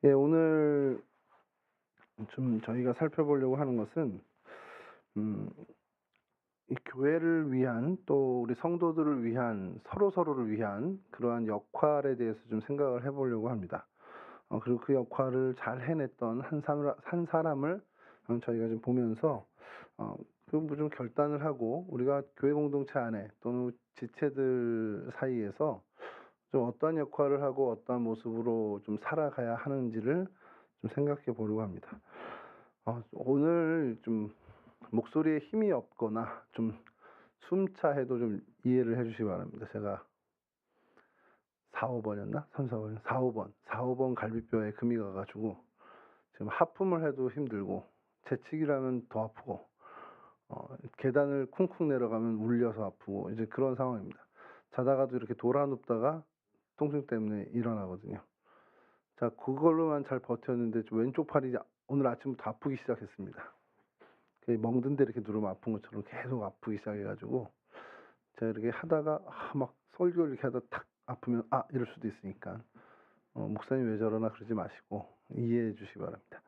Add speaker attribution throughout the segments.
Speaker 1: 예, 오늘 좀 저희가 살펴보려고 하는 것은 음 이 교회를 위한 또 우리 성도들을 위한 서로서로를 위한 그러한 역할에 대해서 좀 생각을 해 보려고 합니다. 그리고 그 역할을 잘 해냈던 한 사람을 저희가 좀 보면서 어 그 뭐 좀 결단을 하고 우리가 교회 공동체 안에 또는 지체들 사이에서 좀 어떠한 역할을 하고 어떠한 모습으로 좀 살아가야 하는지를 좀 생각해 보려고 합니다. 오늘 좀 목소리에 힘이 없거나 좀 숨차해도 좀 이해를 해 주시기 바랍니다. 제가 4-5 번이었나? 3-4 번, 4-5 번, 4-5번 갈비뼈에 금이 가 가지고 지금 하품을 해도 힘들고 재채기를 면 더 아프고 계단을 쿵쿵 내려가면 울려서 아프고 이제 그런 상황입니다. 자다가도 이렇게 돌아 눕다가 통증 때문에 일어나거든요. 자, 그걸로만 잘 버텼는데 좀 왼쪽 팔이 오늘 아침부터 아프기 시작했습니다. 멍든 데 이렇게 누르면 아픈 것처럼 계속 아프기 시작해 가지고 제가 이렇게 하다가 막 설교 이렇게 하다가 탁 아프면 이럴 수도 있으니까 목사님 왜 저러나 그러지 마시고 이해해 주시기 바랍니다.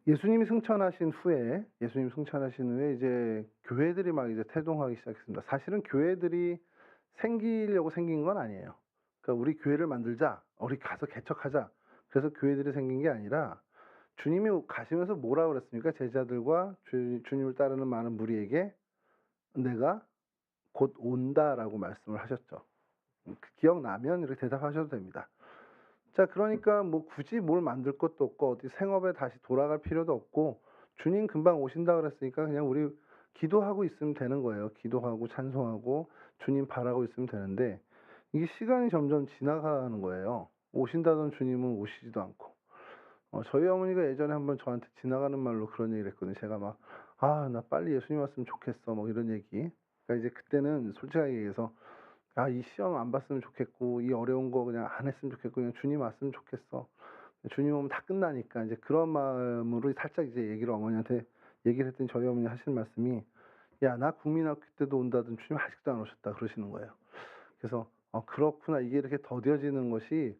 Speaker 1: 예수님 승천하신 후에 이제 교회들이 막 이제 태동하기 시작했습니다. 사실은 교회들이 생기려고 생긴 건 아니에요. 그러니까 '우리 교회를 만들자. 우리 가서 개척하자.' 그래서 교회들이 생긴 게 아니라 주님이 가시면서 뭐라 그랬습니까? 제자들과 주님을 따르는 많은 무리에게 "내가 곧 온다."라고 말씀을 하셨죠. 기억나면 이렇게 대답하셔도 됩니다. 자, 그러니까 뭐 굳이 뭘 만들 것도 없고 어디 생업에 다시 돌아갈 필요도 없고 주님 금방 오신다 그랬으니까 그냥 우리 기도하고 있으면 되는 거예요. 기도하고 찬송하고 주님 바라고 있으면 되는데 이게 시간이 점점 지나가는 거예요. 오신다던 주님은 오시지도 않고. 저희 어머니가 예전에 한번 저한테 지나가는 말로 그런 얘기를 했거든요. 제가 막 "아 나 빨리 예수님 왔으면 좋겠어." 뭐 이런 얘기. 그러니까 이제 그때는 솔직하게 얘기해서 이 시험 안 봤으면 좋겠고 이 어려운 거 그냥 안 했으면 좋겠고 그냥 주님 왔으면 좋겠어. 주님 오면 다 끝나니까 이제 그런 마음으로 살짝 이제 얘기를 어머니한테 얘기를 했더니 저희 어머니 하시는 말씀이 "야 나 국민학교 때도 온다던 주님 아직도 안 오셨다." 그러시는 거예요. 그래서 그렇구나. 이게 이렇게 더뎌지는 것이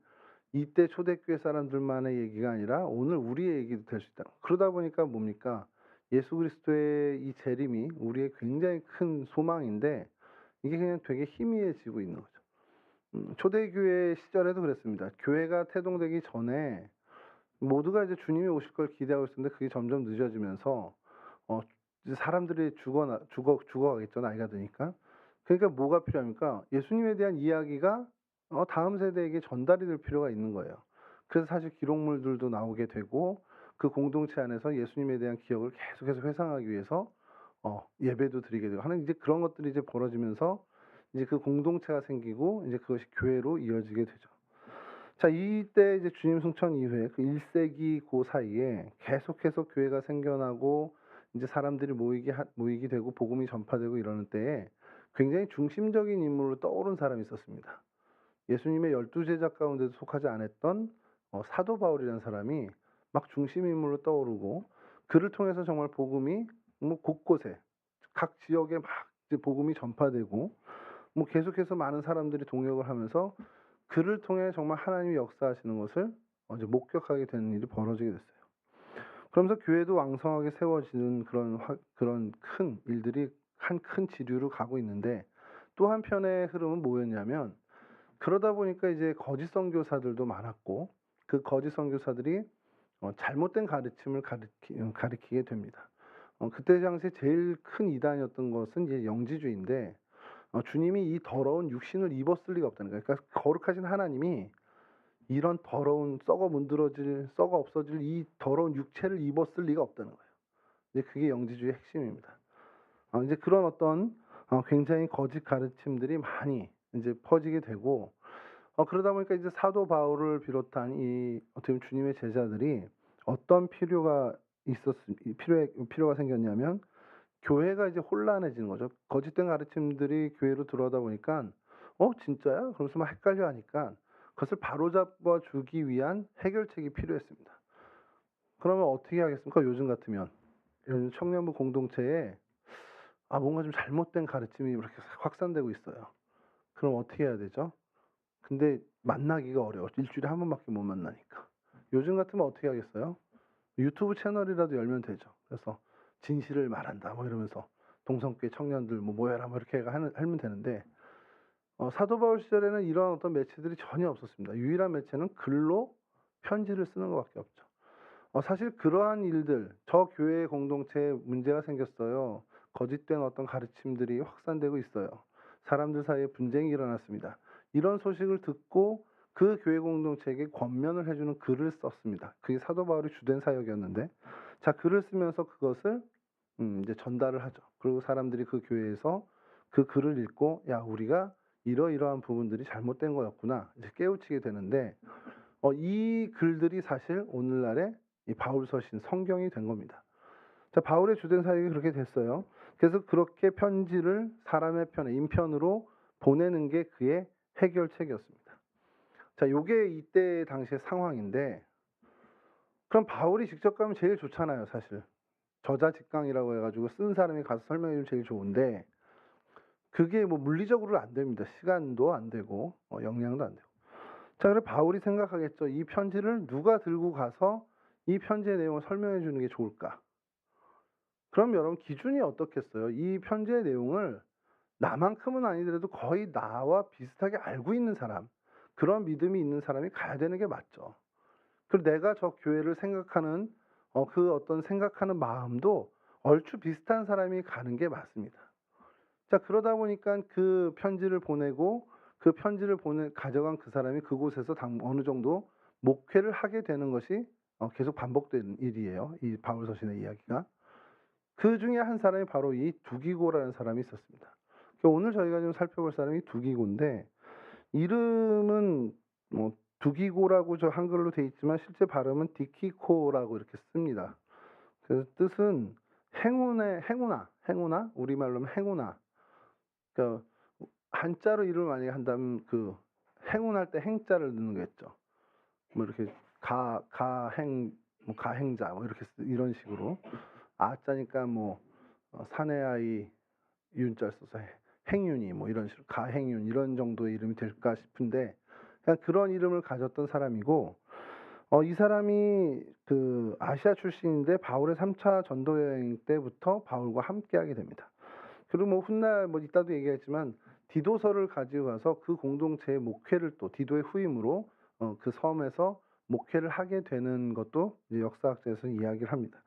Speaker 1: 이때 초대교회 사람들만의 얘기가 아니라 오늘 우리의 얘기도 될 수 있다. 그러다 보니까 뭡니까? 예수 그리스도의 이 재림이 우리의 굉장히 큰 소망인데 이게 그냥 되게 희미해지고 있는 거죠. 초대교회 시절에도 그랬습니다. 교회가 태동되기 전에 모두가 이제 주님이 오실 걸 기대하고 있었는데 그게 점점 늦어지면서 어 이제 사람들이 죽어가겠죠, 나이가 드니까. 그러니까 뭐가 필요합니까? 예수님에 대한 이야기가 다음 세대에게 전달이 될 필요가 있는 거예요. 그래서 사실 기록물들도 나오게 되고 그 공동체 안에서 예수님에 대한 기억을 계속해서 회상하기 위해서 예배도 드리게 되고 하는 이제 그런 것들이 이제 벌어지면서 이제 그 공동체가 생기고 이제 그것이 교회로 이어지게 되죠. 자, 이때 이제 주님 승천 이후에 그 1 세기 고 사이에 계속해서 교회가 생겨나고 인제 사람들이 모이게 되고 복음이 전파되고 이러는 때에 굉장히 중심적인 인물로 떠오른 사람이 있었습니다. 예수님의 12 제자 가운데도 속하지 않았던 사도 바울이라는 사람이 막 중심 인물로 떠오르고 그를 통해서 정말 복음이 뭐 곳곳에 각 지역에 막 이제 복음이 전파되고 뭐 계속해서 많은 사람들이 동역을 하면서 그를 통해 정말 하나님이 역사하시는 것을 이제 목격하게 되는 일이 벌어지게 됐어요. 그러면서 교회도 왕성하게 세워지는 그런 큰 일들이 한 큰 지류로 가고 있는데 또 한편의 흐름은 뭐였냐면 그러다 보니까 이제 거짓 선교사들도 많았고 그 거짓 선교사들이 잘못된 가르침을 가리키게 됩니다. 그때 당시에 제일 큰 이단이었던 것은 이제 영지주의인데 주님이 이 더러운 육신을 입었을 리가 없다는 거예요. 그러니까 거룩하신 하나님이 이런 더러운 썩어 없어질 이 더러운 육체를 입었을 리가 없다는 거예요. 이제 그게 영지주의의 핵심입니다. 이제 그런 어떤 굉장히 거짓 가르침들이 많이 인제 퍼지게 되고 그러다 보니까 이제 사도 바울을 비롯한 이 어떻게 보면 주님의 제자들이 어떤 필요가 생겼냐면 교회가 이제 혼란해지는 거죠. 거짓된 가르침들이 교회로 들어오다 보니까 진짜야?' 그러면서 막 헷갈려하니까 그것을 바로잡아 주기 위한 해결책이 필요했습니다. 그러면 어떻게 하겠습니까? 요즘 청년부 공동체에 뭔가 좀 잘못된 가르침이 이렇게 확산되고 있어요. 그럼 어떻게 해야 되죠? 근데 만나기가 어려워. 일 주일에 한 번밖에 못 만나니까. 요즘 같으면 어떻게 하겠어요? 유튜브 채널이라도 열면 되죠. 그래서 진실을 말한다 뭐 이러면서 동성교회 청년들 뭐 모여라 뭐 이렇게 하면 되는데 사도 바울 시절에는 이런 어떤 매체들이 전혀 없었습니다. 유일한 매체는 글로 편지를 쓰는 것밖에 없죠. 사실 그러한 일들, 저 교회 공동체에 문제가 생겼어요. 거짓된 어떤 가르침들이 확산되고 있어요. 사람들 사이에 분쟁이 일어났습니다. 이런 소식을 듣고 그 교회 공동체에게 권면을 해주는 글을 썼습니다. 그게 사도 바울의 주된 사역이었는데, 자, 글을 쓰면서 그것을 이제 전달을 하죠. 그리고 사람들이 그 교회에서 그 글을 읽고, 야, 우리가 이러이러한 부분들이 잘못된 거였구나, 이제 깨우치게 되는데, 이 글들이 사실 오늘날의 이 바울서신 성경이 된 겁니다. 자, 바울의 주된 사역이 그렇게 됐어요. 그래서 그렇게 편지를 사람의 편에 인편으로 보내는 게 그의 해결책이었습니다. 자, 요게 이때 당시의 상황인데, 그럼 바울이 직접 가면 제일 좋잖아요, 사실. 저자 직강이라고 해가지고 쓴 사람이 가서 설명해주면 제일 좋은데, 그게 뭐 물리적으로 안 됩니다. 시간도 안 되고 역량도 안 되고. 자, 그래 바울이 생각하겠죠. 이 편지를 누가 들고 가서 이 편지의 내용을 설명해 주는 게 좋을까? 그럼 여러분 기준이 어떻겠어요? 이 편지의 내용을 나만큼은 아니더라도 거의 나와 비슷하게 알고 있는 사람, 그런 믿음이 있는 사람이 가야 되는 게 맞죠. 그리고 내가 저 교회를 생각하는 그 어떤 생각하는 마음도 얼추 비슷한 사람이 가는 게 맞습니다. 자, 그러다 보니까 그 편지를 보내고 그 편지를 가져간 그 사람이 그곳에서 어느 정도 목회를 하게 되는 것이 계속 반복되는 일이에요. 이 바울서신의 이야기가. 그 중에 한 사람이 바로 이 두기고라는 사람이 있었습니다. 오늘 저희가 좀 살펴볼 사람이 두기고인데, 이름은 뭐 두기고라고 저 한글로 돼 있지만 실제 발음은 디키코라고 이렇게 씁니다. 그래서 뜻은 행우나, 우리말로는 행우나. 그러니까 한자로 이름을 만약에 한다면 그 행운할 때 행자를 넣는 거겠죠. 뭐 이렇게 가행, 뭐 가행자 뭐 이렇게 이런 식으로. 아자니까 뭐 사내아이 윤자 써서 행윤이 뭐 이런 식으로 가행윤 이런 정도의 이름이 될까 싶은데, 그냥 그런 이름을 가졌던 사람이고, 이 사람이 그 아시아 출신인데 바울의 3차 전도 여행 때부터 바울과 함께하게 됩니다. 그리고 뭐 훗날 뭐 이따도 얘기했지만 디도서를 가지고 가서 그 공동체의 목회를 또 디도의 후임으로 그 섬에서 목회를 하게 되는 것도 이제 역사학자에서 이야기를 합니다.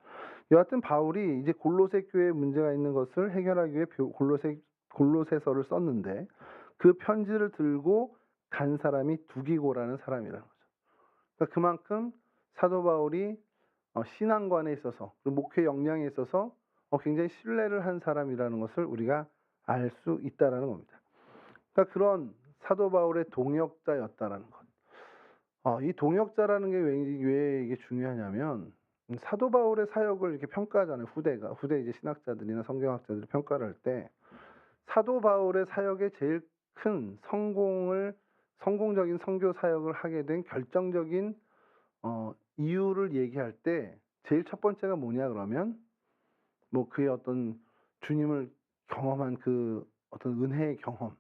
Speaker 1: 여하튼 바울이 이제 골로새 교회에 문제가 있는 것을 해결하기 위해 골로새서를 썼는데, 그 편지를 들고 간 사람이 두기고라는 사람이라는 거죠. 그러니까 그만큼 사도 바울이 신앙관에 있어서, 그리고 목회 역량에 있어서 굉장히 신뢰를 한 사람이라는 것을 우리가 알 수 있다라는 겁니다. 그러니까 그런 사도 바울의 동역자였다라는 것. 이 동역자라는 게 왜 이게 중요하냐면, 사도 바울의 사역을 이렇게 평가하잖아요. 후대 이제 신학자들이나 성경학자들이 평가를 할 때, 사도 바울의 사역의 제일 큰 성공적인 선교 사역을 하게 된 결정적인 이유를 얘기할 때 제일 첫 번째가 뭐냐 그러면, 뭐 그의 어떤 주님을 경험한 그 어떤 은혜의 경험,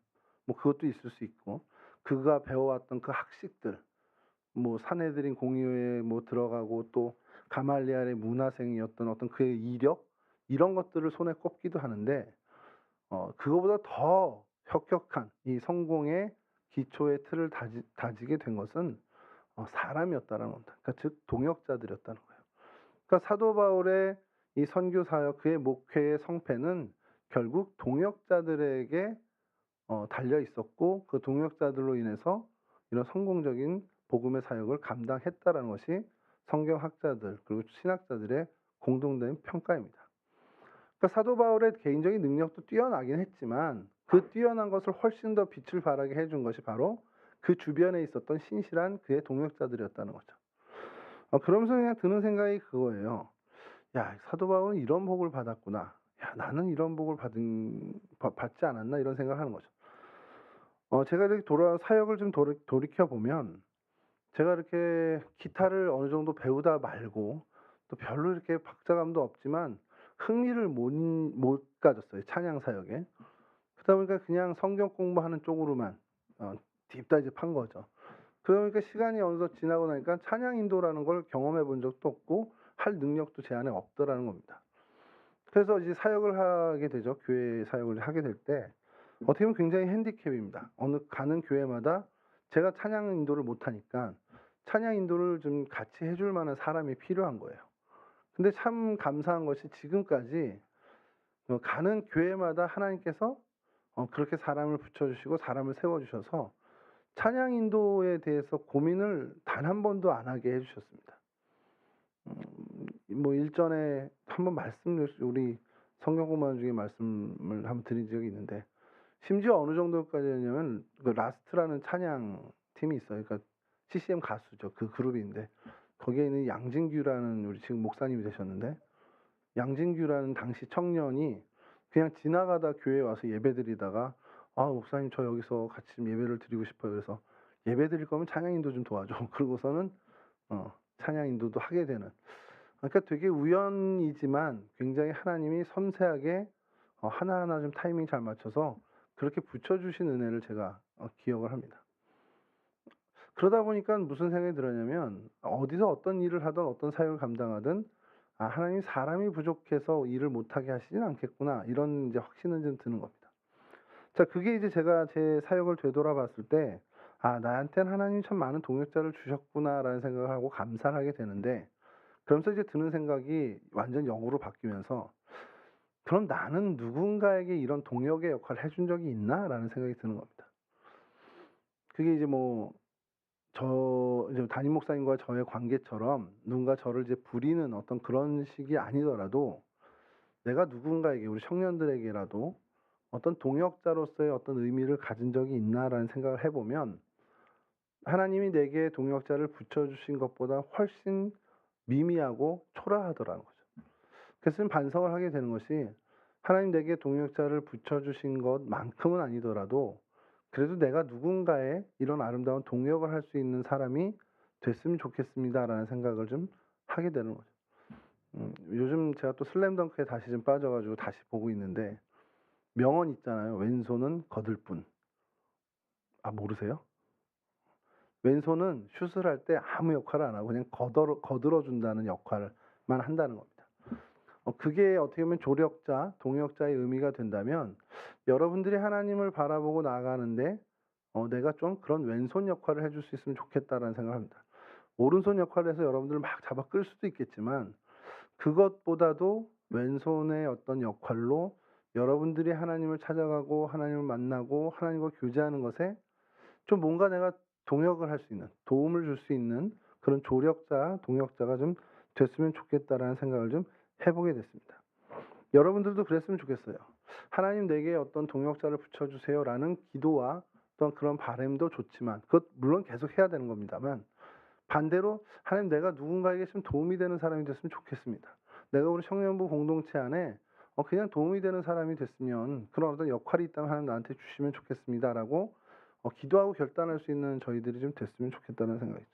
Speaker 1: 뭐 그것도 있을 수 있고, 그가 배워왔던 그 학식들, 뭐 사내들인 공의회에 뭐 들어가고 또 가말리알의 문화생이었던 어떤 그의 이력, 이런 것들을 손에 꼽기도 하는데, 그거보다 더 혁혁한 이 성공의 기초의 틀을 다지게 된 것은 사람이었다는 겁니다. 그러니까 즉 동역자들이었다는 거예요. 그러니까 사도 바울의 이 선교 사역, 그의 목회의 성패는 결국 동역자들에게 달려 있었고, 그 동역자들로 인해서 이런 성공적인 복음의 사역을 감당했다라는 것이 성경학자들 그리고 신학자들의 공동된 평가입니다. 그러니까 사도 바울의 개인적인 능력도 뛰어나긴 했지만, 그 뛰어난 것을 훨씬 더 빛을 발하게 해준 것이 바로 그 주변에 있었던 신실한 그의 동역자들이었다는 거죠. 그러면서 그냥 드는 생각이 그거예요. 야, 사도 바울은 이런 복을 받았구나. 야, 나는 이런 복을 받지 않았나, 이런 생각을 하는 거죠. 제가 이렇게 사역을 좀 돌이켜 보면, 제가 이렇게 기타를 어느 정도 배우다 말고 또 별로 이렇게 박자감도 없지만 흥미를 못 가졌어요, 찬양 사역에. 그러다 보니까 그냥 성경 공부하는 쪽으로만 딥다이브한 거죠. 그러니까 시간이 어느 정도 지나고 나니까 찬양 인도라는 걸 경험해 본 적도 없고 할 능력도 제 안에 없더라는 겁니다. 그래서 이제 사역을 하게 되죠. 교회 사역을 하게 될 때 어떻게 보면 굉장히 핸디캡입니다. 어느 가는 교회마다 제가 찬양 인도를 못 하니까 찬양 인도를 좀 같이 해줄 만한 사람이 필요한 거예요. 근데 참 감사한 것이 지금까지 가는 교회마다 하나님께서 그렇게 사람을 붙여주시고 사람을 세워주셔서 찬양 인도에 대해서 고민을 단 한 번도 안 하게 해주셨습니다. 뭐 일전에 한번 우리 성경 공부하는 중에 말씀을 한번 드린 적이 있는데, 심지어 어느 정도까지였냐면 그 라스트라는 찬양 팀이 있어요. 그러니까 CCM 가수죠. 그 그룹인데 거기에 있는 양진규라는 우리 지금 목사님이 되셨는데, 양진규라는 당시 청년이 그냥 지나가다 교회에 와서 예배드리다가 목사님 저 여기서 같이 좀 예배를 드리고 싶어요. 그래서 예배 드릴 거면 찬양 인도 좀 도와줘. 그러고서는 찬양 인도도 하게 되는, 그러니까 되게 우연이지만 굉장히 하나님이 섬세하게 하나하나 좀 타이밍 잘 맞춰서 그렇게 붙여주신 은혜를 제가 기억을 합니다. 그러다 보니까 무슨 생각이 들었냐면, 어디서 어떤 일을 하든 어떤 사역을 감당하든 하나님이 사람이 부족해서 일을 못하게 하시진 않겠구나, 이런 이제 확신은 좀 드는 겁니다. 자, 그게 이제 제가 제 사역을 되돌아봤을 때 나한테는 하나님이 참 많은 동역자를 주셨구나라는 생각을 하고 감사를 하게 되는데, 그러면서 이제 드는 생각이 완전 영으로 바뀌면서, 그럼 나는 누군가에게 이런 동역의 역할을 해준 적이 있나라는 생각이 드는 겁니다. 그게 이제 이제 담임 목사님과 저의 관계처럼 누군가 저를 이제 부리는 어떤 그런 식이 아니더라도, 내가 누군가에게, 우리 청년들에게라도 어떤 동역자로서의 어떤 의미를 가진 적이 있나라는 생각을 해보면, 하나님이 내게 동역자를 붙여주신 것보다 훨씬 미미하고 초라하더라는 거죠. 그래서 좀 반성을 하게 되는 것이, 하나님 내게 동역자를 붙여주신 것만큼은 아니더라도 그래도 내가 누군가의 이런 아름다운 동역을 할 수 있는 사람이 됐으면 좋겠습니다라는 생각을 좀 하게 되는 거죠. 요즘 제가 또 슬램덩크에 다시 좀 빠져가지고 다시 보고 있는데, 명언 있잖아요. 왼손은 거들 뿐. 모르세요? 왼손은 슛을 할 때 아무 역할을 안 하고 그냥 거들어 준다는 역할만 한다는 겁니다. 그게 어떻게 보면 조력자, 동역자의 의미가 된다면, 여러분들이 하나님을 바라보고 나아가는데 내가 좀 그런 왼손 역할을 해줄 수 있으면 좋겠다라는 생각을 합니다. 오른손 역할을 해서 여러분들을 막 잡아 끌 수도 있겠지만, 그것보다도 왼손의 어떤 역할로 여러분들이 하나님을 찾아가고 하나님을 만나고 하나님과 교제하는 것에 좀 뭔가 내가 동역을 할 수 있는, 도움을 줄 수 있는 그런 조력자, 동역자가 좀 됐으면 좋겠다라는 생각을 좀 해보게 됐습니다. 여러분들도 그랬으면 좋겠어요. 하나님 내게 어떤 동역자를 붙여주세요라는 기도와 또한 그런 바람도 좋지만, 그것 물론 계속 해야 되는 겁니다만, 반대로 하나님 내가 누군가에게 좀 도움이 되는 사람이 됐으면 좋겠습니다. 내가 우리 청년부 공동체 안에 그냥 도움이 되는 사람이 됐으면, 그런 어떤 역할이 있다면 하나님 나한테 주시면 좋겠습니다라고 기도하고 결단할 수 있는 저희들이 좀 됐으면 좋겠다는 생각이죠.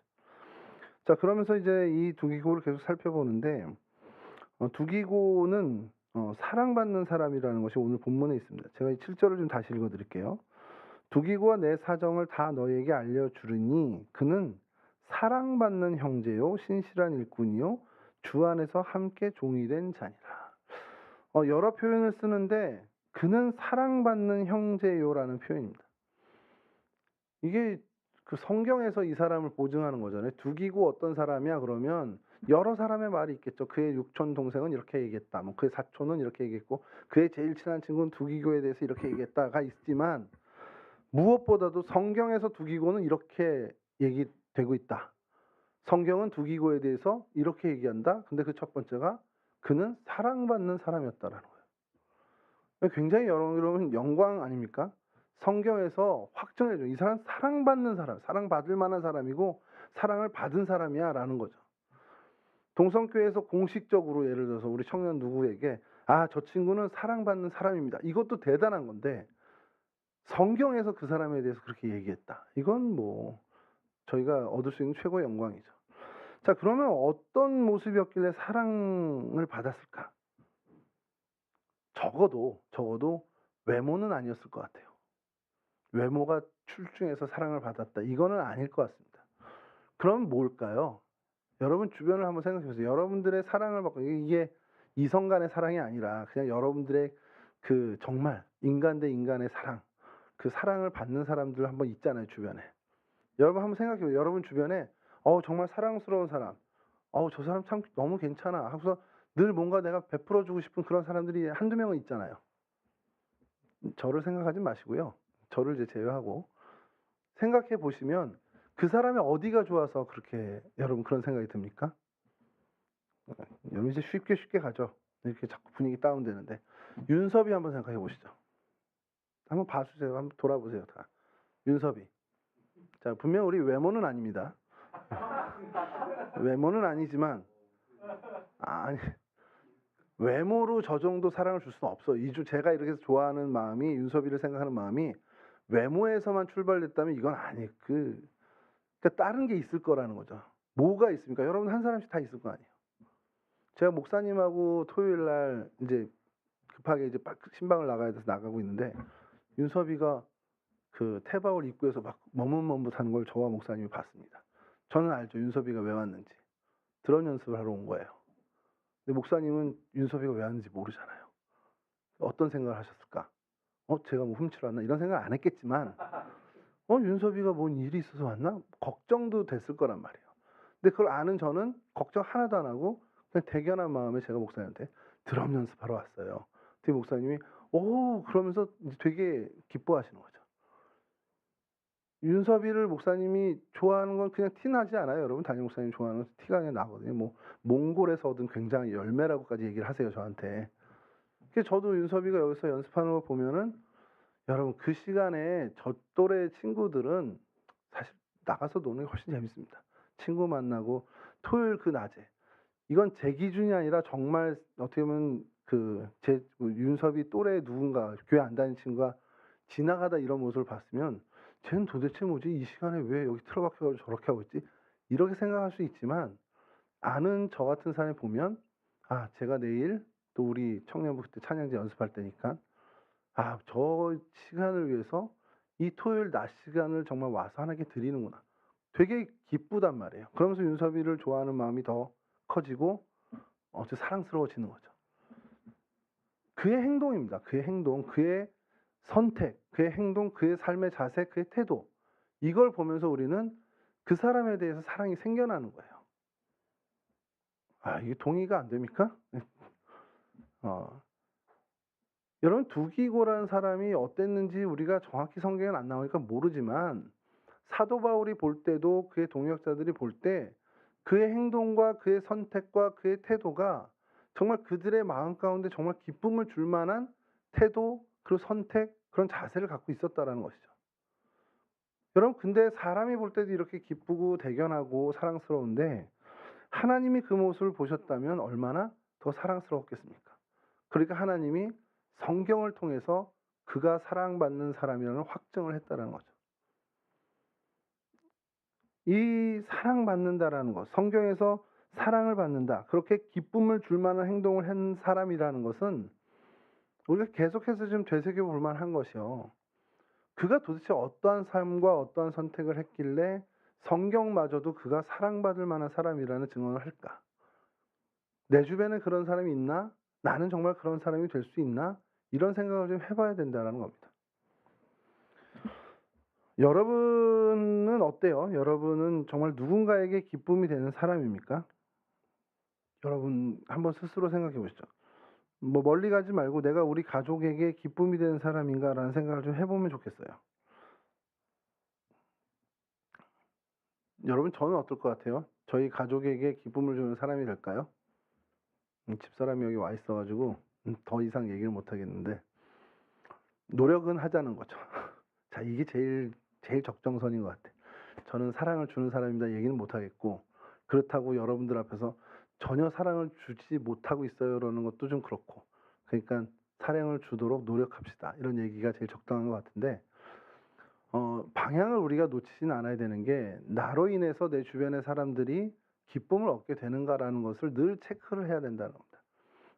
Speaker 1: 자, 그러면서 이제 이 두기고를 계속 살펴보는데, 두기고는 사랑받는 사람이라는 것이 오늘 본문에 있습니다. 제가 이 7절을 좀 다시 읽어드릴게요. 두기고와 내 사정을 다 너에게 알려주르니 그는 사랑받는 형제요 신실한 일꾼이요 주 안에서 함께 종이 된 자니라. 여러 표현을 쓰는데 그는 사랑받는 형제요라는 표현입니다. 이게 그 성경에서 이 사람을 보증하는 거잖아요. 두기고 어떤 사람이야 그러면 여러 사람의 말이 있겠죠. 그의 육촌 동생은 이렇게 얘기했다. 그의 사촌은 이렇게 얘기했고, 그의 제일 친한 친구는 두기고에 대해서 이렇게 얘기했다가 있지만, 무엇보다도 성경에서 두기고는 이렇게 얘기되고 있다. 성경은 두기고에 대해서 이렇게 얘기한다. 근데 그 첫 번째가 그는 사랑받는 사람이었다라는 거예요. 굉장히 여러분 영광 아닙니까? 성경에서 확정해줘. 이 사람 사랑받는 사람, 사랑받을 만한 사람이고 사랑을 받은 사람이야 라는 거죠. 동성교회에서 공식적으로 예를 들어서 우리 청년 누구에게 저 친구는 사랑받는 사람입니다. 이것도 대단한 건데, 성경에서 그 사람에 대해서 그렇게 얘기했다. 이건 저희가 얻을 수 있는 최고의 영광이죠. 자, 그러면 어떤 모습이었길래 사랑을 받았을까? 적어도 외모는 아니었을 것 같아요. 외모가 출중해서 사랑을 받았다, 이거는 아닐 것 같습니다. 그럼 뭘까요? 여러분 주변을 한번 생각해 보세요. 여러분들의 사랑을 받고 이게 이성 간의 사랑이 아니라 그냥 여러분들의 그 정말 인간 대 인간의 사랑, 그 사랑을 받는 사람들 한번 있잖아요, 주변에. 여러분 한번 생각해 보세요. 여러분 주변에 정말 사랑스러운 사람, 저 사람 참 너무 괜찮아 하고서 늘 뭔가 내가 베풀어 주고 싶은 그런 사람들이 한두 명은 있잖아요. 저를 생각하지 마시고요. 저를 이제 제외하고 생각해 보시면 그 사람의 어디가 좋아서 그렇게 여러분 그런 생각이 듭니까? 여러분 이제 쉽게 가죠. 이렇게 자꾸 분위기 다운되는데. 윤섭이 한번 생각해 보시죠. 한번 봐주세요. 한번 돌아보세요. 다. 윤섭이. 자, 분명 우리 외모는 아닙니다. 외모는 아니지만 아니 외모로 저 정도 사랑을 줄 수는 없어. 제가 이렇게 좋아하는 마음이 윤섭이를 생각하는 마음이 외모에서만 출발됐다면 이건 아니 그러니까 다른 게 있을 거라는 거죠. 뭐가 있습니까? 여러분 한 사람씩 다 있을 거 아니에요. 제가 목사님하고 토요일 날 이제 급하게 이제 신방을 나가야 돼서 나가고 있는데 윤섭이가 그 태바울 입구에서 막 머뭇머뭇하는 걸 저와 목사님이 봤습니다. 저는 알죠. 윤섭이가 왜 왔는지. 드럼 연습을 하러 온 거예요. 근데 목사님은 윤섭이가 왜 왔는지 모르잖아요. 어떤 생각을 하셨을까? 제가 뭐 훔치러 왔나? 이런 생각 안 했겠지만 윤섭이가 뭔 일이 있어서 왔나? 걱정도 됐을 거란 말이에요. 근데 그걸 아는 저는 걱정 하나도 안 하고 그냥 대견한 마음에 제가 목사님한테 드럼 연습하러 왔어요. 근데 목사님이 그러면서 되게 기뻐하시는 거죠. 윤섭이를 목사님이 좋아하는 건 그냥 티 나지 않아요. 여러분 담임 목사님 좋아하는 건 티가 그냥 나거든요. 뭐 몽골에서 얻은 굉장히 열매라고까지 얘기를 하세요 저한테. 그래서 저도 윤섭이가 여기서 연습하는 거 보면은 여러분 그 시간에 저 또래 친구들은 사실 나가서 노는 게 훨씬 재밌습니다. 친구 만나고 토요일 그 낮에 이건 제 기준이 아니라 정말 어떻게 보면 윤섭이 또래 누군가 교회 안 다니는 친구가 지나가다 이런 모습을 봤으면 쟤는 도대체 뭐지? 이 시간에 왜 여기 틀어박혀가지고 저렇게 하고 있지? 이렇게 생각할 수 있지만 아는 저 같은 사람이 보면 제가 내일 또 우리 청년부 그때 찬양제 연습할 때니까 저 시간을 위해서 이 토요일 낮 시간을 정말 와서 하나님께 드리는구나. 되게 기쁘단 말이에요. 그러면서 윤섭이를 좋아하는 마음이 더 커지고 사랑스러워지는 거죠. 그의 행동입니다. 그의 행동, 그의 선택, 그의 행동, 그의 삶의 자세, 그의 태도. 이걸 보면서 우리는 그 사람에 대해서 사랑이 생겨나는 거예요. 이게 동의가 안 됩니까? 여러분 두기고라는 사람이 어땠는지 우리가 정확히 성경에는 안 나오니까 모르지만 사도 바울이 볼 때도 그의 동역자들이 볼 때 그의 행동과 그의 선택과 그의 태도가 정말 그들의 마음 가운데 정말 기쁨을 줄 만한 태도 그리고 선택 그런 자세를 갖고 있었다라는 것이죠. 여러분 근데 사람이 볼 때도 이렇게 기쁘고 대견하고 사랑스러운데 하나님이 그 모습을 보셨다면 얼마나 더 사랑스러웠겠습니까? 그러니까 하나님이 성경을 통해서 그가 사랑받는 사람이라는 확증을 했다라는 거죠. 이 사랑받는다라는 것, 성경에서 사랑을 받는다, 그렇게 기쁨을 줄 만한 행동을 한 사람이라는 것은 우리가 계속해서 좀 되새겨 볼 만한 것이요. 그가 도대체 어떠한 삶과 어떠한 선택을 했길래 성경마저도 그가 사랑받을 만한 사람이라는 증언을 할까? 내 주변에 그런 사람이 있나? 나는 정말 그런 사람이 될 수 있나? 이런 생각을 좀 해봐야 된다는 겁니다. 여러분은 어때요? 여러분은 정말 누군가에게 기쁨이 되는 사람입니까? 여러분 한번 스스로 생각해 보시죠. 뭐 멀리 가지 말고 내가 우리 가족에게 기쁨이 되는 사람인가라는 생각을 좀 해보면 좋겠어요. 여러분 저는 어떨 것 같아요? 저희 가족에게 기쁨을 주는 사람이 될까요? 집사람이 여기 와 있어가지고 더 이상 얘기를 못 하겠는데 노력은 하자는 거죠. 자 이게 제일 적정선인 것 같아. 저는 사랑을 주는 사람입니다. 얘기는 못 하겠고 그렇다고 여러분들 앞에서 전혀 사랑을 주지 못하고 있어요라는 것도 좀 그렇고 그러니까 사랑을 주도록 노력합시다. 이런 얘기가 제일 적당한 것 같은데 방향을 우리가 놓치진 않아야 되는 게 나로 인해서 내 주변의 사람들이 기쁨을 얻게 되는가라는 것을 늘 체크를 해야 된다는 겁니다.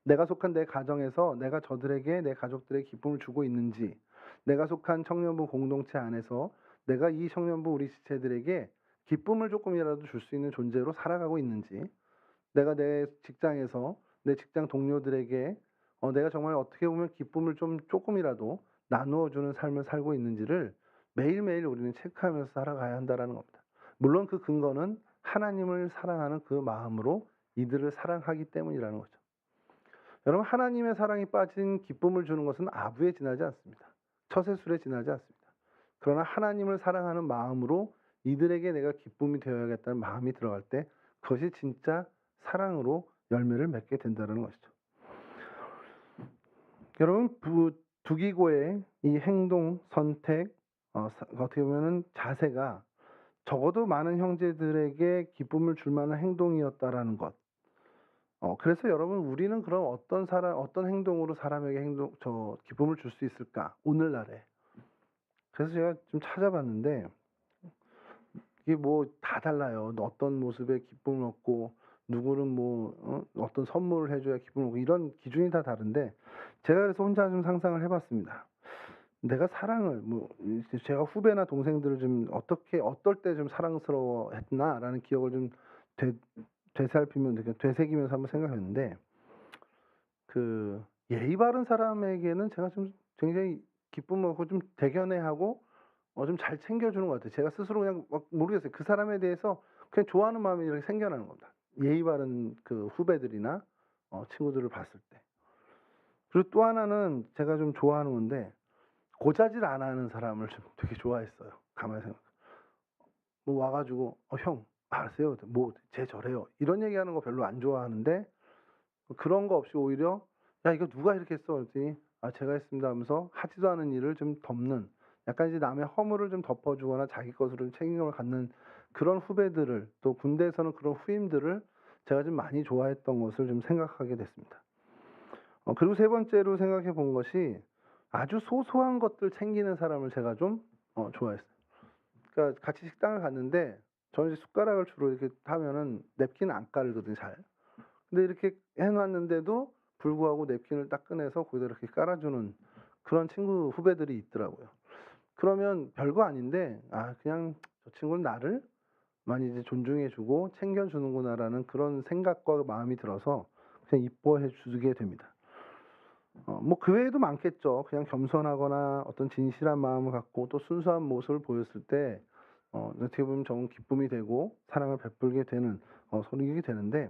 Speaker 1: 내가 속한 내 가정에서 내가 저들에게 내 가족들에게 기쁨을 주고 있는지 내가 속한 청년부 공동체 안에서 내가 이 청년부 우리 지체들에게 기쁨을 조금이라도 줄 수 있는 존재로 살아가고 있는지, 내가 내 직장에서 내 직장 동료들에게 내가 정말 어떻게 보면 기쁨을 좀 조금이라도 나누어 주는 삶을 살고 있는지를 매일매일 우리는 체크하면서 살아가야 한다라는 겁니다. 물론 그 근거는 하나님을 사랑하는 그 마음으로 이들을 사랑하기 때문이라는 거죠. 여러분, 하나님의 사랑이 빠진 기쁨을 주는 것은 아부에 지나지 않습니다. 처세술에 지나지 않습니다. 그러나 하나님을 사랑하는 마음으로 이들에게 내가 기쁨이 되어야겠다는 마음이 들어갈 때 그것이 진짜 사랑으로 열매를 맺게 된다는 것이죠. 여러분, 두기고의 이 행동, 선택, 어떻게 보면은 자세가 적어도 많은 형제들에게 기쁨을 줄 만한 행동이었다라는 것. 그래서 여러분, 우리는 그럼 어떤 행동으로 사람에게 기쁨을 줄 수 있을까? 오늘날에. 그래서 제가 좀 찾아봤는데, 이게 뭐 다 달라요. 어떤 모습에 기쁨을 얻고, 누구는 어떤 선물을 해줘야 기쁨을 얻고, 이런 기준이 다 다른데, 제가 그래서 혼자 좀 상상을 해봤습니다. 내가 사랑을, 제가 후배나 동생들을 좀 어떨 때 좀 사랑스러워 했나라는 기억을 좀 되새기면서 한번 생각했는데, 예의 바른 사람에게는 제가 좀 굉장히 기쁨을 얻고 좀 대견해하고 좀 잘 챙겨주는 것 같아요. 제가 스스로 그냥 막 모르겠어요. 그 사람에 대해서 그냥 좋아하는 마음이 이렇게 생겨나는 겁니다. 예의 바른 그 후배들이나 친구들을 봤을 때. 그리고 또 하나는 제가 좀 좋아하는 건데, 고자질 안 하는 사람을 좀 되게 좋아했어요. 가만히 생각. 와가지고 형 알았어요. 쟤 저래요. 이런 얘기하는 거 별로 안 좋아하는데, 그런 거 없이 오히려 야 이거 누가 이렇게 했어? 그랬더니 제가 했습니다 하면서 하지도 않은 일을 좀 덮는, 약간 이제 남의 허물을 좀 덮어주거나 자기 것으로 책임을 갖는 그런 후배들을, 또 군대에서는 그런 후임들을 제가 좀 많이 좋아했던 것을 좀 생각하게 됐습니다. 그리고 세 번째로 생각해 본 것이 아주 소소한 것들 챙기는 사람을 제가 좀 좋아했어요. 그러니까 같이 식당을 갔는데 저는 이제 숟가락을 주로 이렇게 하면은 냅킨 안 깔거든요, 잘. 근데 이렇게 해놨는데도 불구하고 냅킨을 딱 꺼내서 거기다 이렇게 깔아주는 그런 후배들이 있더라고요. 그러면 별거 아닌데, 그냥 저 친구는 나를 많이 이제 존중해주고 챙겨주는구나라는 그런 생각과 마음이 들어서 그냥 이뻐해 주게 됩니다. 그 외에도 많겠죠. 그냥 겸손하거나 어떤 진실한 마음을 갖고 또 순수한 모습을 보였을 때, 어떻게 보면 정말 기쁨이 되고 사랑을 베풀게 되는, 소리게 되는데,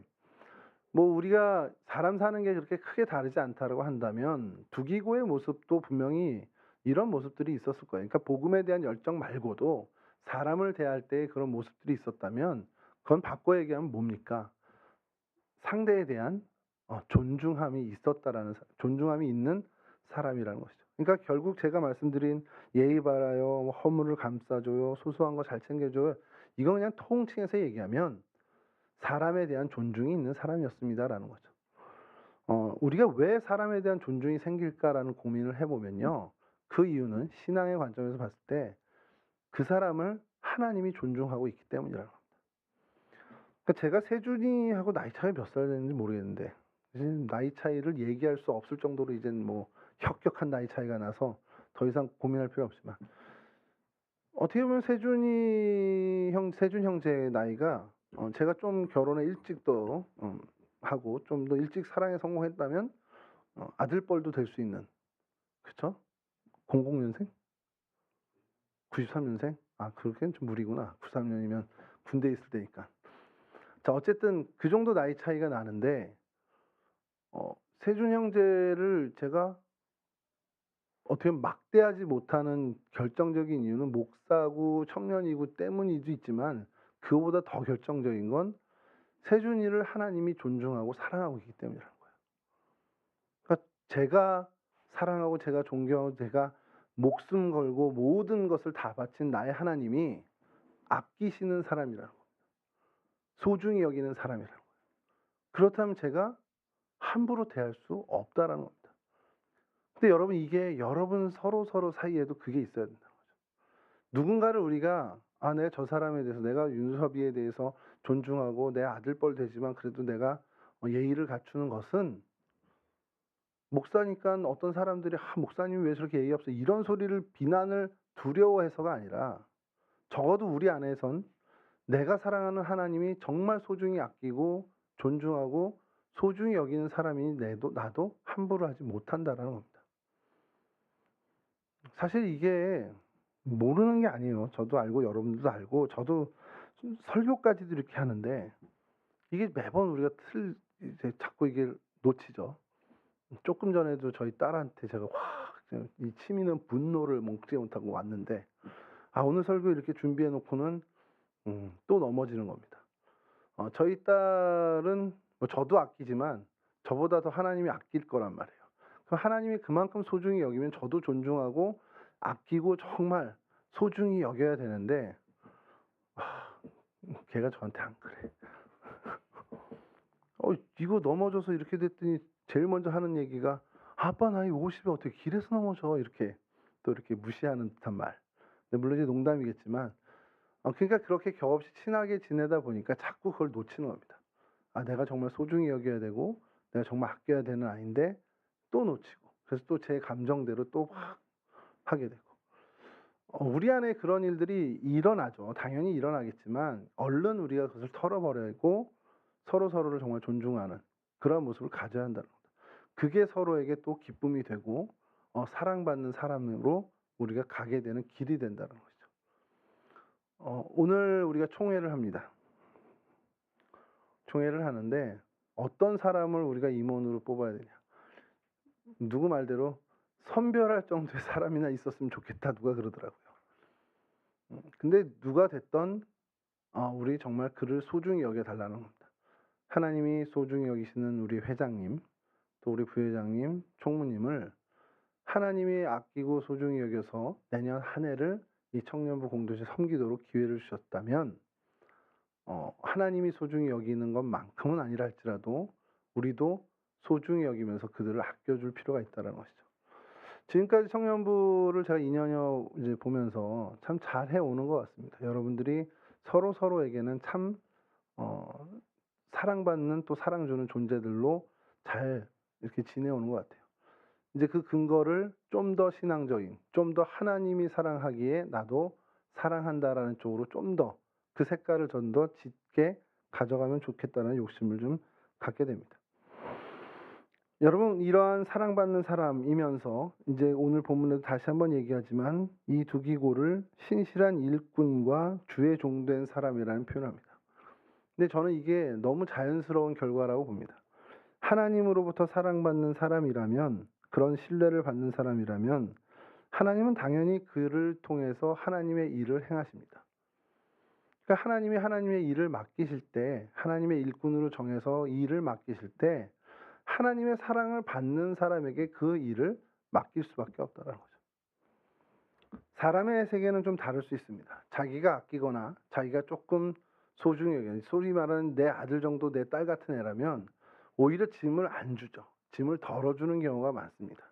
Speaker 1: 우리가 사람 사는 게 그렇게 크게 다르지 않다라고 한다면 두기고의 모습도 분명히 이런 모습들이 있었을 거예요. 그러니까 복음에 대한 열정 말고도 사람을 대할 때 그런 모습들이 있었다면 그건 바꿔 얘기하면 뭡니까? 상대에 대한 존중함이 있는 사람이라는 것이죠. 그러니까 결국 제가 말씀드린 예의 바라요, 허물을 감싸줘요, 소소한 거 잘 챙겨줘요. 이건 그냥 통칭해서 얘기하면 사람에 대한 존중이 있는 사람이었습니다라는 거죠. 우리가 왜 사람에 대한 존중이 생길까라는 고민을 해보면요. 그 이유는 신앙의 관점에서 봤을 때 그 사람을 하나님이 존중하고 있기 때문이라는 겁니다. 그러니까 제가 세준이하고 나이 차이 몇 살 되는지 모르겠는데, 나이 차이를 얘기할 수 없을 정도로 이젠 혁혁한 나이 차이가 나서 더 이상 고민할 필요 없지만, 어떻게 보면 세준 형제의 나이가 제가 좀 결혼을 일찍 더 하고 좀 더 일찍 사랑에 성공했다면 아들뻘도 될 수 있는, 그쵸? 00년생? 93년생? 그렇게는 좀 무리구나. 93년이면 군대에 있을 때니까. 자, 어쨌든 그 정도 나이 차이가 나는데 세준 형제를 제가 어떻게 막대하지 못하는 결정적인 이유는 목사고 청년이고 때문이도 있지만, 그거보다 더 결정적인 건 세준이를 하나님이 존중하고 사랑하고 있기 때문이라는 거예요. 그러니까 제가 사랑하고 제가 존경하고 제가 목숨 걸고 모든 것을 다 바친 나의 하나님이 아끼시는 사람이라는 겁니다. 소중히 여기는 사람이라는 거예요. 그렇다면 제가 함부로 대할 수 없다라는 겁니다. 근데 여러분, 이게 여러분 서로 사이에도 그게 있어야 된다는 거죠. 누군가를 우리가 내가 저 사람에 대해서, 내가 윤섭이에 대해서 존중하고 내 아들뻘 되지만 그래도 내가 예의를 갖추는 것은, 목사니까 어떤 사람들이 목사님이 왜 저렇게 예의 없어 이런 소리를 비난을 두려워해서가 아니라, 적어도 우리 안에선 내가 사랑하는 하나님이 정말 소중히 아끼고 존중하고 소중히 여기는 사람이 나도 함부로 하지 못한다라는 겁니다. 사실 이게 모르는 게 아니에요. 저도 알고 여러분들도 알고 저도 설교까지도 이렇게 하는데 이게 매번 우리가 이제 자꾸 이게 놓치죠. 조금 전에도 저희 딸한테 제가 확 이 치미는 분노를 먹지 못하고 왔는데 오늘 설교 이렇게 준비해 놓고는 또 넘어지는 겁니다. 저희 딸은 뭐 저도 아끼지만 저보다 더 하나님이 아낄 거란 말이에요. 그럼 하나님이 그만큼 소중히 여기면 저도 존중하고 아끼고 정말 소중히 여겨야 되는데 걔가 저한테 안 그래. 이거 넘어져서 이렇게 됐더니 제일 먼저 하는 얘기가 아빠 나이 50에 어떻게 길에서 넘어져 이렇게 또 이렇게 무시하는 듯한 말. 근데 물론 이제 농담이겠지만 그러니까 그렇게 격없이 친하게 지내다 보니까 자꾸 그걸 놓치는 겁니다. 내가 정말 소중히 여겨야 되고 내가 정말 아껴야 되는 아이인데 또 놓치고 그래서 또 제 감정대로 또 막 하게 되고 우리 안에 그런 일들이 일어나죠. 당연히 일어나겠지만 얼른 우리가 그것을 털어버리고 서로를 정말 존중하는 그런 모습을 가져야 한다는 겁니다. 그게 서로에게 또 기쁨이 되고 사랑받는 사람으로 우리가 가게 되는 길이 된다는 것이죠. 오늘 우리가 총회를 합니다. 총회를 하는데 어떤 사람을 우리가 임원으로 뽑아야 되냐. 누구 말대로 선별할 정도의 사람이나 있었으면 좋겠다 누가 그러더라고요. 근데 누가 됐던 우리 정말 그를 소중히 여겨달라는 겁니다. 하나님이 소중히 여기시는 우리 회장님, 또 우리 부회장님, 총무님을 하나님이 아끼고 소중히 여겨서 내년 한 해를 이 청년부 공동체 섬기도록 기회를 주셨다면 하나님이 소중히 여기는 것만큼은 아니라 할지라도 우리도 소중히 여기면서 그들을 아껴줄 필요가 있다는 것이죠. 지금까지 청년부를 제가 2년여 이제 보면서 참 잘해 오는 것 같습니다. 여러분들이 서로에게는 참 사랑받는 또 사랑 주는 존재들로 잘 이렇게 지내오는 것 같아요. 이제 그 근거를 좀 더 신앙적인, 좀 더 하나님이 사랑하기에 나도 사랑한다라는 쪽으로 좀 더 그 색깔을 좀 더 짙게 가져가면 좋겠다는 욕심을 좀 갖게 됩니다. 여러분, 이러한 사랑받는 사람이면서 이제 오늘 본문에도 다시 한번 얘기하지만 이 두기고를 신실한 일꾼과 주의 종된 사람이라는 표현합니다. 근데 저는 이게 너무 자연스러운 결과라고 봅니다. 하나님으로부터 사랑받는 사람이라면, 그런 신뢰를 받는 사람이라면 하나님은 당연히 그를 통해서 하나님의 일을 행하십니다. 그러니까 하나님이 하나님의 일을 맡기실 때, 하나님의 일꾼으로 정해서 일을 맡기실 때 하나님의 사랑을 받는 사람에게 그 일을 맡길 수밖에 없다는 거죠. 사람의 세계는 좀 다를 수 있습니다. 자기가 아끼거나 자기가 조금 소중히 여기는, 소위 말하는 내 아들 정도 내 딸 같은 애라면 오히려 짐을 안 주죠. 짐을 덜어주는 경우가 많습니다.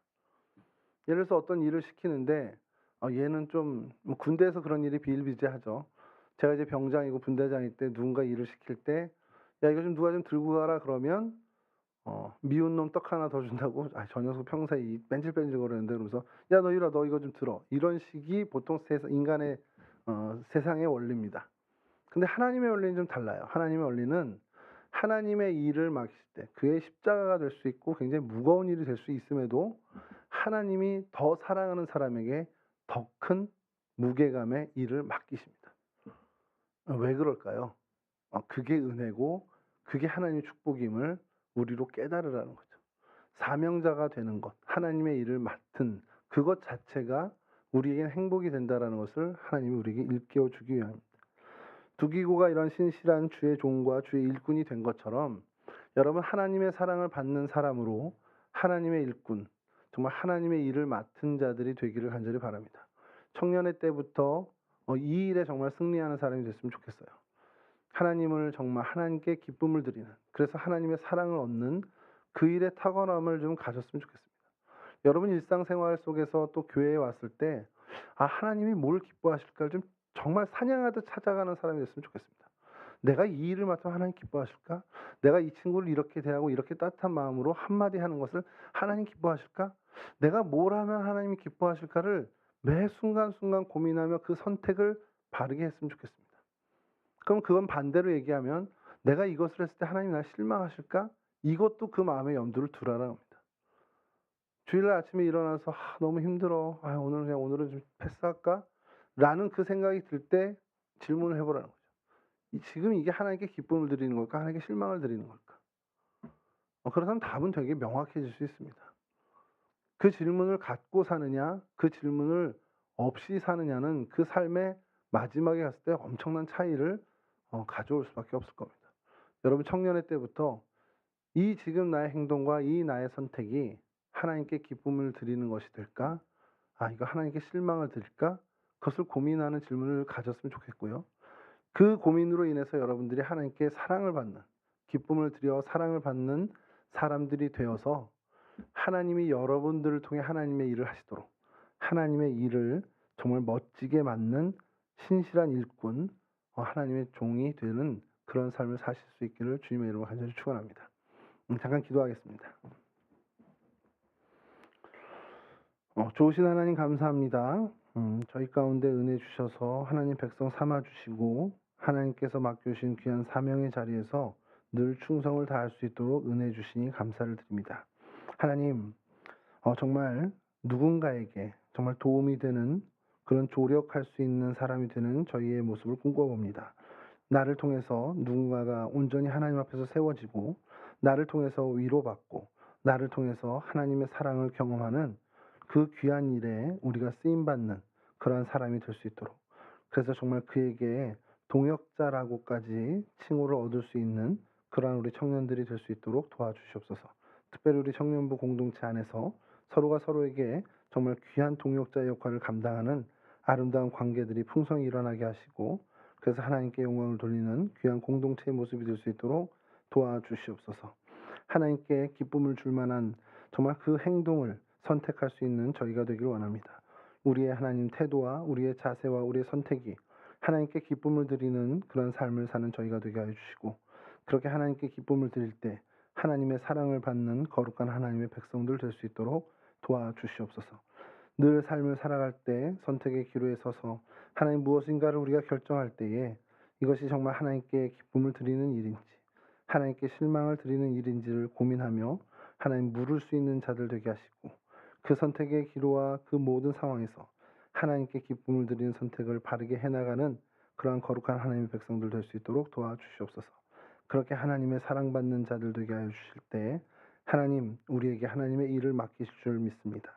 Speaker 1: 예를 들어서 어떤 일을 시키는데 얘는 좀 군대에서 그런 일이 비일비재하죠. 제가 이제 병장이고 분대장일 때 누군가 일을 시킬 때 야 이거 좀 누가 좀 들고 가라 그러면 미운 놈 떡 하나 더 준다고 저 녀석 평소에 뺀질뺀질 거리는데 그러면서 야 너 이거 좀 들어 이런 식이 보통 인간의 세상의 원리입니다. 근데 하나님의 원리는 좀 달라요. 하나님의 원리는 하나님의 일을 맡기실 때 그의 십자가가 될 수 있고 굉장히 무거운 일이 될 수 있음에도 하나님이 더 사랑하는 사람에게 더 큰 무게감의 일을 맡기십니다. 왜 그럴까요? 그게 은혜고 그게 하나님의 축복임을 우리로 깨달으라는 거죠. 사명자가 되는 것, 하나님의 일을 맡은 그것 자체가 우리에겐 행복이 된다는 것을 하나님이 우리에게 일깨워 주기 위함입니다. 두기고가 이런 신실한 주의 종과 주의 일꾼이 된 것처럼 여러분 하나님의 사랑을 받는 사람으로 하나님의 일꾼, 정말 하나님의 일을 맡은 자들이 되기를 간절히 바랍니다. 청년의 때부터 이 일에 정말 승리하는 사람이 됐으면 좋겠어요. 하나님을 정말 하나님께 기쁨을 드리는, 그래서 하나님의 사랑을 얻는 그 일의 탁월함을 좀 가졌으면 좋겠습니다. 여러분 일상생활 속에서 또 교회에 왔을 때 하나님이 뭘 기뻐하실까를 좀 정말 사냥하듯 찾아가는 사람이 됐으면 좋겠습니다. 내가 이 일을 맡으면 하나님 기뻐하실까? 내가 이 친구를 이렇게 대하고 이렇게 따뜻한 마음으로 한마디 하는 것을 하나님 기뻐하실까? 내가 뭘 하면 하나님이 기뻐하실까를 매 순간순간 고민하며 그 선택을 바르게 했으면 좋겠습니다. 그럼 그건 반대로 얘기하면 '내가 이것을 했을 때 하나님이 날 실망하실까?' 이것도 그 마음의 염두를 두라는 겁니다. 주일날 아침에 일어나서 '아 너무 힘들어. 아 오늘 그냥 오늘은 좀 패스할까?' 라는 그 생각이 들 때 질문을 해 보라는 거죠. 지금 이게 하나님께 기쁨을 드리는 걸까? 하나님께 실망을 드리는 걸까? 그렇다면 답은 되게 명확해질 수 있습니다. 그 질문을 갖고 사느냐, 그 질문을 없이 사느냐는 그 삶의 마지막에 갔을 때 엄청난 차이를 가져올 수밖에 없을 겁니다. 여러분 청년의 때부터 이 지금 나의 행동과 이 나의 선택이 하나님께 기쁨을 드리는 것이 될까? 아 이거 하나님께 실망을 드릴까? 그것을 고민하는 질문을 가졌으면 좋겠고요. 그 고민으로 인해서 여러분들이 하나님께 사랑을 받는, 기쁨을 드려 사랑을 받는 사람들이 되어서 하나님이 여러분들을 통해 하나님의 일을 하시도록 하나님의 일을 정말 멋지게 맡는 신실한 일꾼, 하나님의 종이 되는 그런 삶을 사실 수 있기를 주님의 이름으로 간절히 축원합니다. 잠깐 기도하겠습니다. 좋으신 하나님 감사합니다. 저희 가운데 은혜 주셔서 하나님 백성 삼아 주시고 하나님께서 맡겨주신 귀한 사명의 자리에서 늘 충성을 다할 수 있도록 은혜 주시니 감사를 드립니다. 하나님, 정말 누군가에게 정말 도움이 되는 그런 조력할 수 있는 사람이 되는 저희의 모습을 꿈꿔봅니다. 나를 통해서 누군가가 온전히 하나님 앞에서 세워지고 나를 통해서 위로받고 나를 통해서 하나님의 사랑을 경험하는 그 귀한 일에 우리가 쓰임받는 그러한 사람이 될 수 있도록, 그래서 정말 그에게 동역자라고까지 칭호를 얻을 수 있는 그러한 우리 청년들이 될 수 있도록 도와주시옵소서. 특별히 우리 청년부 공동체 안에서 서로가 서로에게 정말 귀한 동역자의 역할을 감당하는 아름다운 관계들이 풍성히 일어나게 하시고, 그래서 하나님께 영광을 돌리는 귀한 공동체의 모습이 될 수 있도록 도와주시옵소서. 하나님께 기쁨을 줄 만한 정말 그 행동을 선택할 수 있는 저희가 되길 원합니다. 우리의 하나님 태도와 우리의 자세와 우리의 선택이 하나님께 기쁨을 드리는 그런 삶을 사는 저희가 되게 하여 주시고, 그렇게 하나님께 기쁨을 드릴 때 하나님의 사랑을 받는 거룩한 하나님의 백성들 될 수 있도록 도와주시옵소서. 늘 삶을 살아갈 때 선택의 기로에 서서 하나님 무엇인가를 우리가 결정할 때에 이것이 정말 하나님께 기쁨을 드리는 일인지 하나님께 실망을 드리는 일인지를 고민하며 하나님 물을 수 있는 자들 되게 하시고, 그 선택의 기로와 그 모든 상황에서 하나님께 기쁨을 드리는 선택을 바르게 해나가는 그러한 거룩한 하나님의 백성들 될 수 있도록 도와주시옵소서. 그렇게 하나님의 사랑받는 자들 되게 하여 주실 때 하나님 우리에게 하나님의 일을 맡기실 줄 믿습니다.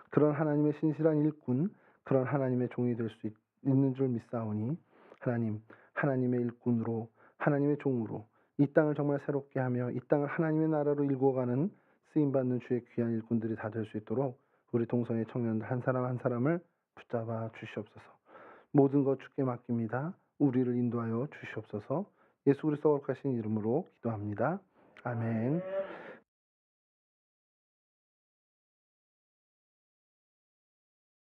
Speaker 1: 그런 하나님의 신실한 일꾼, 그런 하나님의 종이 될 수 있는 줄 믿사오니 하나님, 하나님의 일꾼으로 하나님의 종으로 이 땅을 정말 새롭게 하며 이 땅을 하나님의 나라로 일구어가는 쓰임받는 주의 귀한 일꾼들이 다 될 수 있도록 우리 동성애 청년들 한 사람 한 사람을 붙잡아 주시옵소서. 모든 것 주께 맡깁니다. 우리를 인도하여 주시옵소서. 예수 그리스도 거룩하신 이름으로 기도합니다. 아멘.